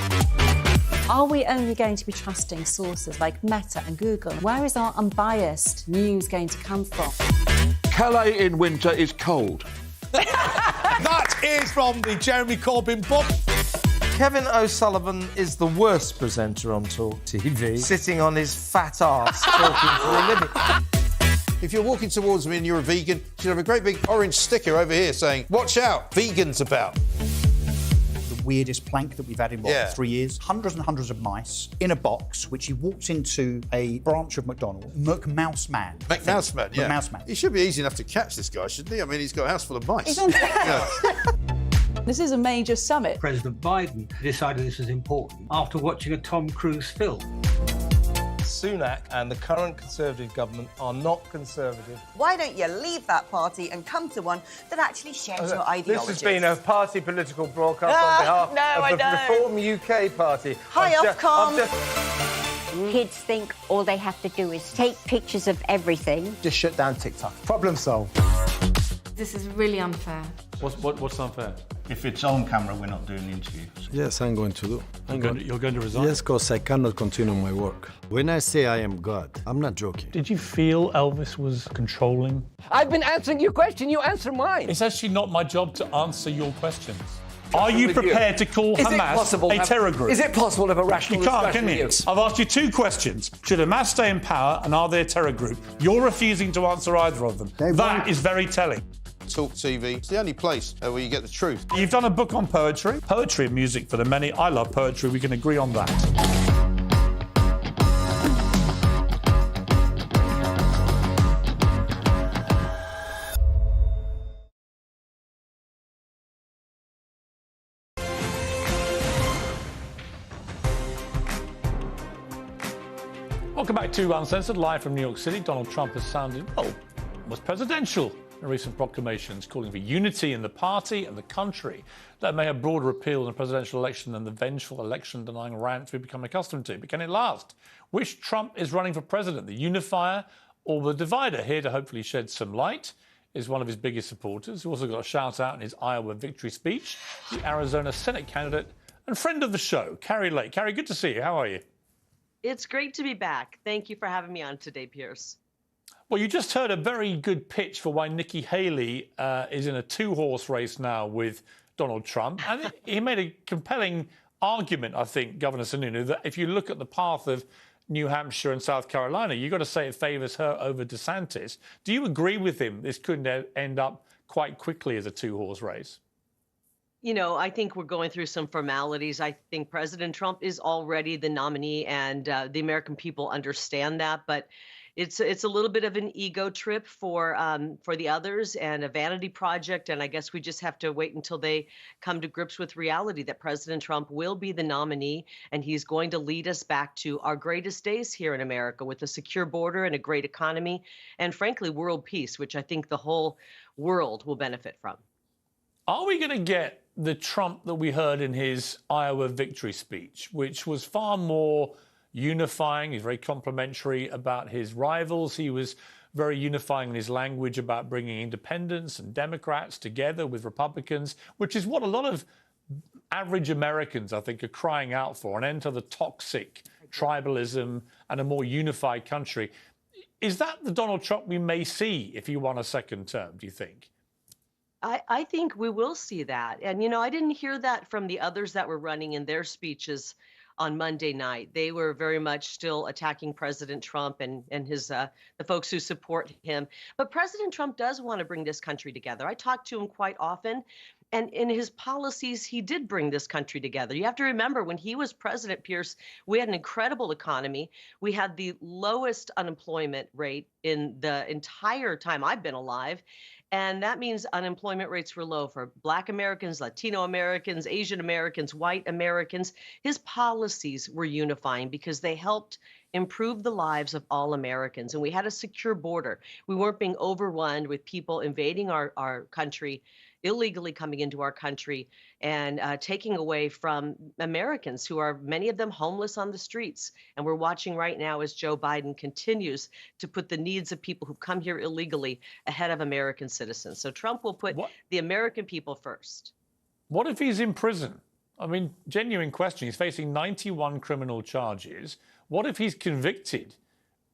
Are we only going to be trusting sources like Meta and Google? Where is our unbiased news going to come from? Calais in winter is cold. That is from the Jeremy Corbyn book. Kevin O'Sullivan is the worst presenter on Talk TV, sitting on his fat arse talking for a living. If you're walking towards me and you're a vegan, you should have a great big orange sticker over here saying, "Watch out, vegan's about." The weirdest plank that we've had in, 3 years? Hundreds and hundreds of mice in a box, which he walked into a branch of McDonald's. McMouse Man. McMouse Man, yeah. McMouse Man. He should be easy enough to catch, this guy, shouldn't he? I mean, he's got a house full of mice. He's on This is a major summit. President Biden decided this was important after watching a Tom Cruise film. Sunak and the current Conservative government are not Conservative. Why don't you leave that party and come to one that actually shares your ideology? This has been a party political broadcast on behalf of the Reform UK Party. Hi, Ofcom. Kids think all they have to do is take pictures of everything. Just shut down TikTok. Problem solved. This is really unfair. What's unfair? If it's on camera, we're not doing the interview. So. Yes, I'm going to do. You're going to resign? Yes, because I cannot continue my work. When I say I am God, I'm not joking. Did you feel Elvis was controlling? I've been answering your question, you answer mine. It's actually not my job to answer your questions. Are you prepared to call Hamas a terror group? Is it possible to have a rational discussion with you? I've asked you 2 questions. Should Hamas stay in power and are they a terror group? You're refusing to answer either of them. That is very telling. Talk TV. It's the only place where you get the truth. You've done a book on poetry. Poetry and music for the many. I love poetry. We can agree on that. Welcome back to Uncensored, live from New York City. Donald Trump has sounded, was presidential in recent proclamations, calling for unity in the party and the country. That may have broader appeal in the presidential election than the vengeful election-denying rants we've become accustomed to. But can it last? Which Trump is running for president, the unifier or the divider? Here to hopefully shed some light is one of his biggest supporters, who also got a shout-out in his Iowa victory speech, the Arizona Senate candidate and friend of the show, Kari Lake. Kari, good to see you. How are you? It's great to be back. Thank you for having me on today, Piers. Well, you just heard a very good pitch for why Nikki Haley is in a two-horse race now with Donald Trump. And he made a compelling argument, I think, Governor Sununu, that if you look at the path of New Hampshire and South Carolina, you've got to say it favours her over DeSantis. Do you agree with him? This could end up quite quickly as a two-horse race. You know, I think we're going through some formalities. I think President Trump is already the nominee, and the American people understand that. But it's a little bit of an ego trip for the others and a vanity project. And I guess we just have to wait until they come to grips with reality that President Trump will be the nominee, and he's going to lead us back to our greatest days here in America with a secure border and a great economy, and frankly, world peace, which I think the whole world will benefit from. Are we going to get the Trump that we heard in his Iowa victory speech, which was far more unifying? He's very complimentary about his rivals. He was very unifying in his language about bringing independents and Democrats together with Republicans, which is what a lot of average Americans, I think, are crying out for, an end to the toxic tribalism and a more unified country. Is that the Donald Trump we may see if he won a second term, do you think? I think we will see that. And, you know, I didn't hear that from the others that were running in their speeches on Monday night. They were very much still attacking President Trump and his the folks who support him. But President Trump does want to bring this country together. I talk to him quite often. And in his policies, he did bring this country together. You have to remember, when he was president, Piers, we had an incredible economy. We had the lowest unemployment rate in the entire time I've been alive. And that means unemployment rates were low for Black Americans, Latino Americans, Asian Americans, white Americans. His policies were unifying because they helped improve the lives of all Americans. And we had a secure border. We weren't being overrun with people invading our country, illegally coming into our country and taking away from Americans, who are many of them homeless on the streets. And we're watching right now as Joe Biden continues to put the needs of people who've come here illegally ahead of American citizens. So Trump will put the American people first. What if he's in prison? I mean, genuine question. He's facing 91 criminal charges. What if he's convicted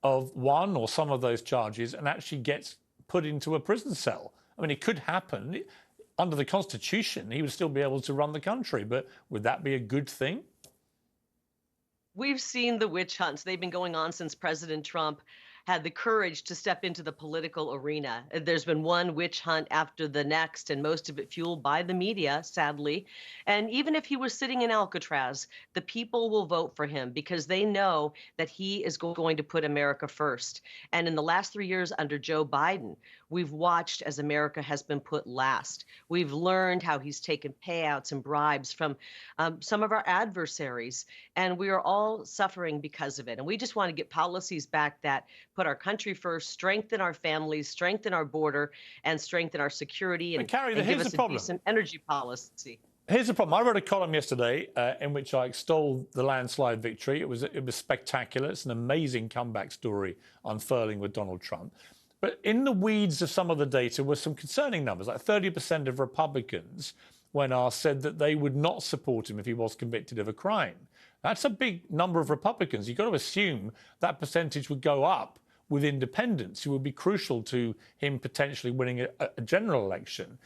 of one or some of those charges and actually gets put into a prison cell? I mean, it could happen. Under the Constitution, he would still be able to run the country, but would that be a good thing? We've seen the witch hunts. They've been going on since President Trump had the courage to step into the political arena. There's been one witch hunt after the next, and most of it fueled by the media, sadly. And even if he was sitting in Alcatraz, the people will vote for him because they know that he is going to put America first. And in the last 3 years under Joe Biden, we've watched as America has been put last. We've learned how he's taken payouts and bribes from some of our adversaries, and we are all suffering because of it. And we just want to get policies back that put our country first, strengthen our families, strengthen our border, and strengthen our security, and, Carrie, and give here's us the a problem. decent energy policy. Here's the problem. I wrote a column yesterday in which I extolled the landslide victory. It was spectacular. It's an amazing comeback story unfurling with Donald Trump. But in the weeds of some of the data were some concerning numbers, like 30% of Republicans, when asked, said that they would not support him if he was convicted of a crime. That's a big number of Republicans. You've got to assume that percentage would go up with independents, who would be crucial to him potentially winning a general election.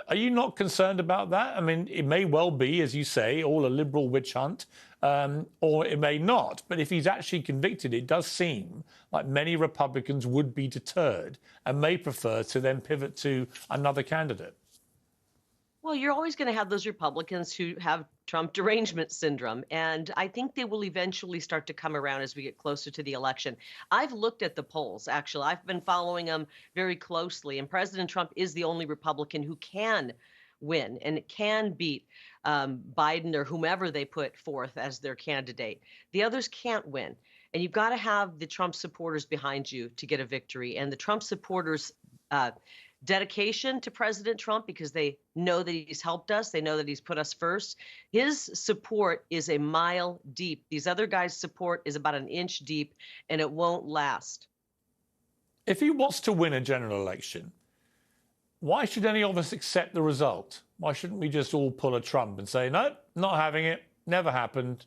Are you not concerned about that? I mean, it may well be, as you say, all a liberal witch hunt, or it may not. But if he's actually convicted, it does seem like many Republicans would be deterred and may prefer to then pivot to another candidate. Well, you're always going to have those Republicans who have Trump derangement syndrome. And I think they will eventually start to come around as we get closer to the election. I've looked at the polls, actually. I've been following them very closely. And President Trump is the only Republican who can win and can beat Biden or whomever they put forth as their candidate. The others can't win. And you've got to have the Trump supporters behind you to get a victory. And the Trump supporters dedication to President Trump, because they know that he's helped us. They know that he's put us first. His support is a mile deep. These other guys' support is about an inch deep, and it won't last. If he wants to win a general election, why should any of us accept the result? Why shouldn't we just all pull a Trump and say, no, not having it, never happened.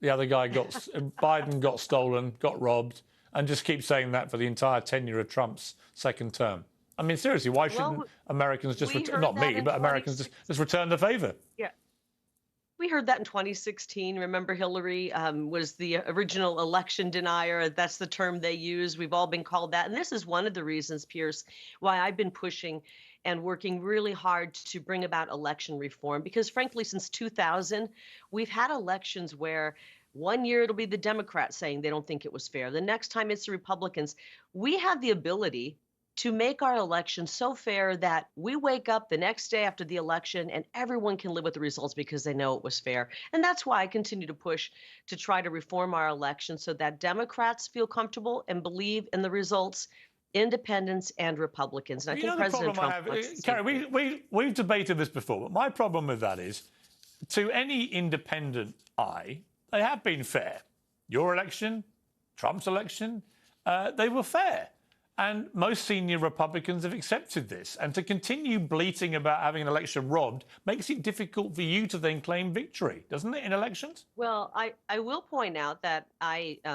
The other guy Biden got stolen, got robbed, and just keep saying that for the entire tenure of Trump's second term? I mean, seriously, why shouldn't Americans just not me, but Americans just return the favour? Yeah. We heard that in 2016. Remember, Hillary was the original election denier. That's the term they use. We've all been called that. And this is one of the reasons, Piers, why I've been pushing and working really hard to bring about election reform. Because frankly, since 2000, we've had elections where one year it'll be the Democrats saying they don't think it was fair. The next time it's the Republicans. We have the ability to make our election so fair that we wake up the next day after the election and everyone can live with the results because they know it was fair. And that's why I continue to push to try to reform our election so that Democrats feel comfortable and believe in the results, independents and Republicans. And I think President Trump wants to see Carrie, we've debated this before, but my problem with that is, to any independent eye, they have been fair. Your election, Trump's election, they were fair. And most senior Republicans have accepted this. And to continue bleating about having an election robbed makes it difficult for you to then claim victory, doesn't it, in elections? Well, I will point out that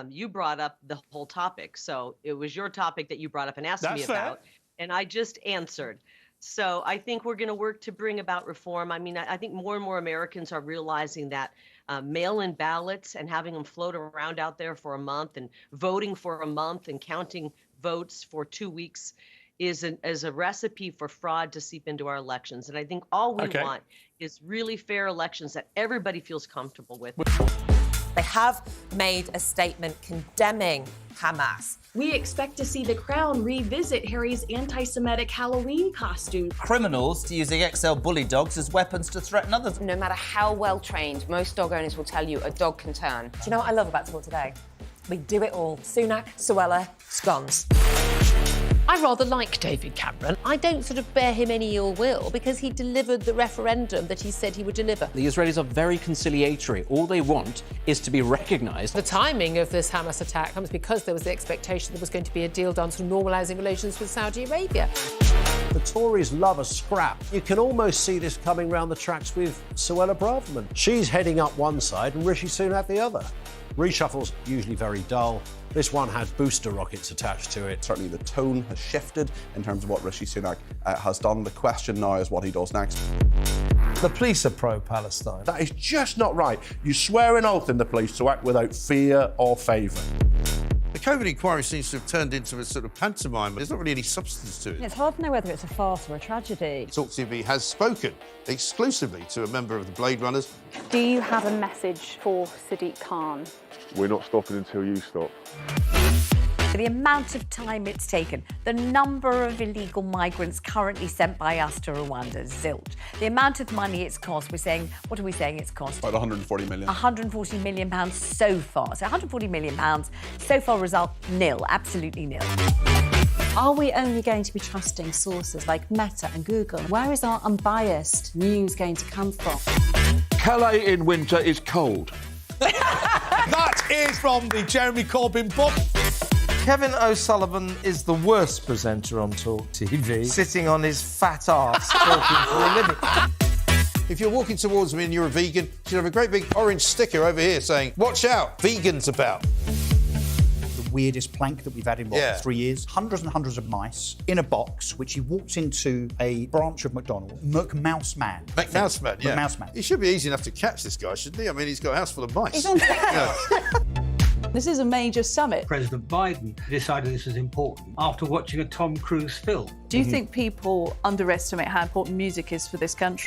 you brought up the whole topic. So it was your topic that you brought up and asked me about. And I just answered. So I think we're going to work to bring about reform. I mean, I think more and more Americans are realizing that mail-in ballots and having them float around out there for a month and voting for a month and counting votes for 2 weeks is a recipe for fraud to seep into our elections. And I think all we want is really fair elections that everybody feels comfortable with. They have made a statement condemning Hamas. We expect to see the Crown revisit Harry's anti-Semitic Halloween costume. Criminals to using XL bully dogs as weapons to threaten others. No matter how well trained, most dog owners will tell you a dog can turn. Do you know what I love about Sport Today? We do it all. Sunak, Suella, scones. I rather like David Cameron. I don't sort of bear him any ill will because he delivered the referendum that he said he would deliver. The Israelis are very conciliatory. All they want is to be recognised. The timing of this Hamas attack comes because there was the expectation there was going to be a deal done to normalising relations with Saudi Arabia. The Tories love a scrap. You can almost see this coming round the tracks with Suella Braverman. She's heading up one side and Rishi Sunak the other. Reshuffle's usually very dull. This one had booster rockets attached to it. Certainly the tone has shifted in terms of what Rishi Sunak has done. The question now is what he does next. The police are pro-Palestine. That is just not right. You swear an oath in the police to act without fear or favour. The COVID inquiry seems to have turned into a sort of pantomime. There's not really any substance to it. It's hard to know whether it's a farce or a tragedy. TalkTV has spoken exclusively to a member of the Blade Runners. Do you have a message for Sadiq Khan? We're not stopping until you stop. The amount of time it's taken, the number of illegal migrants currently sent by us to Rwanda, zilch. The amount of money it's cost, what are we saying it's cost? About 140 million. 140 million pounds so far. So 140 million pounds, so far result nil, absolutely nil. Are we only going to be trusting sources like Meta and Google? Where is our unbiased news going to come from? Calais in winter is cold. That is from the Jeremy Corbyn book. Kevin O'Sullivan is the worst presenter on TalkTV, sitting on his fat arse talking for a living. If you're walking towards me and you're a vegan, you should have a great big orange sticker over here saying, "Watch out, vegan's about." The weirdest plank that we've had in 3 years. Hundreds and hundreds of mice in a box, which he walked into a branch of McDonald's. McMouseman. McMouseman, yeah. McMouseman. It should be easy enough to catch this guy, shouldn't he? I mean, he's got a house full of mice. He's on This is a major summit. President Biden decided this was important after watching a Tom Cruise film. Do you think people underestimate how important music is for this country?